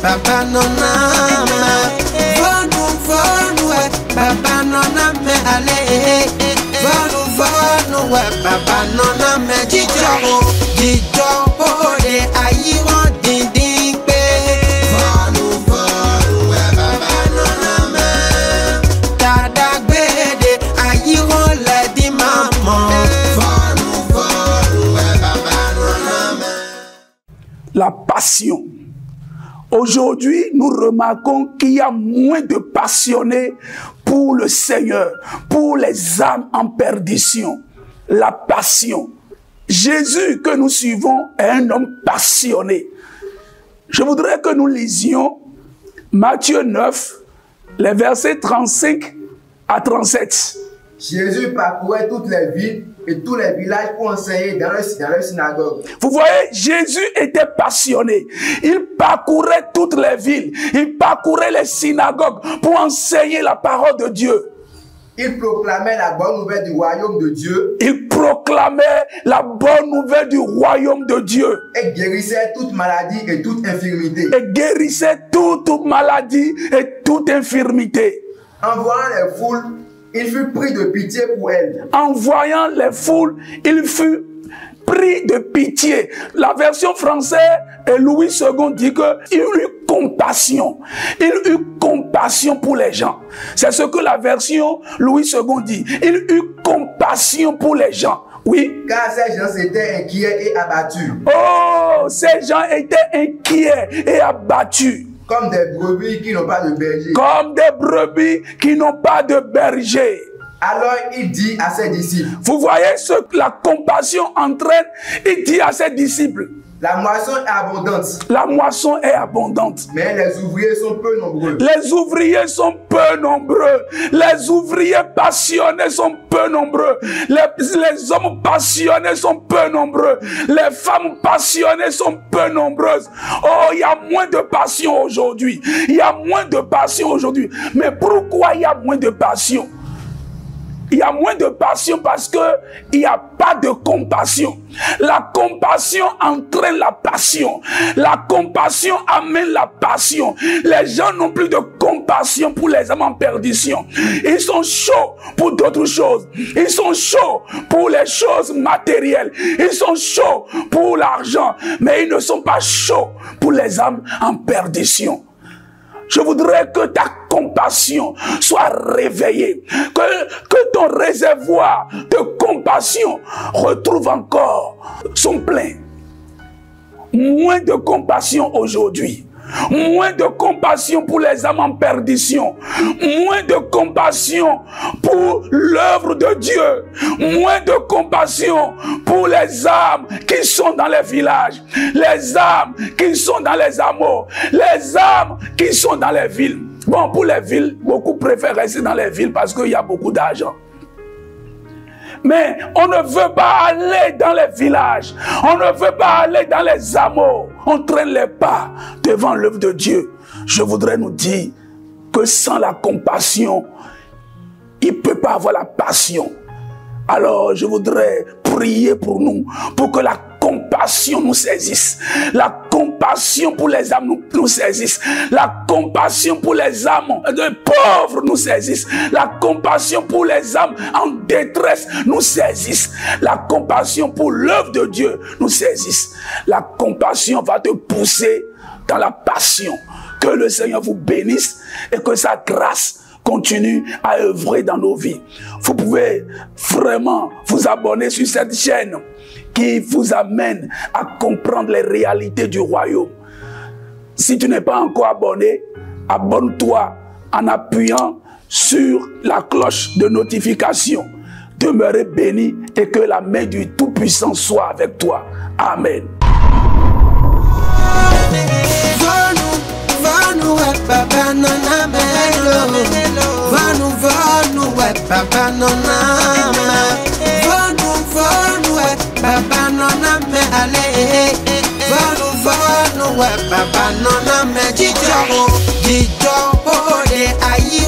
Papa nonama. Vonu papa noname allez. Vonu papa noname jijo de ayiron dindin pe. Vonu papa noname. Tadagbe de ayiron le di maman. Vonu papa noname. La passion. Aujourd'hui, nous remarquons qu'il y a moins de passionnés pour le Seigneur, pour les âmes en perdition. La passion. Jésus que nous suivons est un homme passionné. Je voudrais que nous lisions Matthieu 9, les versets 35 à 37. Jésus parcourait toutes les villes et tous les villages pour enseigner dans leur synagogue. Vous voyez, Jésus était passionné. Il parcourait toutes les villes. Il parcourait les synagogues pour enseigner la parole de Dieu. Il proclamait la bonne nouvelle du royaume de Dieu. Il proclamait la bonne nouvelle du royaume de Dieu. Et guérissait toute maladie et toute infirmité. Et guérissait toute maladie et toute infirmité. En voyant les foules, il fut pris de pitié pour elles. En voyant les foules, il fut pris de pitié. La version française et Louis II dit qu'il eut compassion. Il eut compassion pour les gens. C'est ce que la version Louis II dit. Il eut compassion pour les gens. Oui. Car ces gens étaient inquiets et abattus. Oh, ces gens étaient inquiets et abattus. Comme des brebis qui n'ont pas de berger. Comme des brebis qui n'ont pas de berger. Alors il dit à ses disciples. Vous voyez ce que la compassion entraîne. Il dit à ses disciples. La moisson est abondante. La moisson est abondante. Mais les ouvriers sont peu nombreux. Les ouvriers sont peu nombreux. Les ouvriers passionnés sont peu nombreux. Les hommes passionnés sont peu nombreux. Les femmes passionnées sont peu nombreuses. Oh, il y a moins de passion aujourd'hui. Il y a moins de passion aujourd'hui. Mais pourquoi il y a moins de passion? Il y a moins de passion parce qu'il n'y a pas de compassion. La compassion entraîne la passion. La compassion amène la passion. Les gens n'ont plus de compassion pour les âmes en perdition. Ils sont chauds pour d'autres choses. Ils sont chauds pour les choses matérielles. Ils sont chauds pour l'argent. Mais ils ne sont pas chauds pour les âmes en perdition. Je voudrais que ta compassion soit réveillée, que ton réservoir de compassion retrouve encore son plein. Moins de compassion aujourd'hui. Moins de compassion pour les âmes en perdition. Moins de compassion pour l'œuvre de Dieu. Moins de compassion pour les âmes qui sont dans les villages. Les âmes qui sont dans les hameaux. Les âmes qui sont dans les villes. Bon, pour les villes, beaucoup préfèrent rester dans les villes parce qu'il y a beaucoup d'argent. Mais on ne veut pas aller dans les villages. On ne veut pas aller dans les hameaux. On traîne les pas devant l'œuvre de Dieu. Je voudrais nous dire que sans la compassion, il ne peut pas avoir la passion. Alors je voudrais prier pour nous, pour que la compassion nous saisisse. La compassion pour les âmes nous saisisse. La compassion pour les âmes de pauvres nous saisisse. La compassion pour les âmes en détresse nous saisisse. La compassion pour l'œuvre de Dieu nous saisisse. La compassion va te pousser dans la passion. Que le Seigneur vous bénisse et que sa grâce continue à œuvrer dans nos vies. Vous pouvez vraiment vous abonner sur cette chaîne qui vous amène à comprendre les réalités du royaume. Si tu n'es pas encore abonné, abonne-toi en appuyant sur la cloche de notification. Demeurez béni et que la main du Tout-Puissant soit avec toi. Amen. Papa nona melo, vanu papa nona papa nona me ale, vanu papa nona me jijo de ayi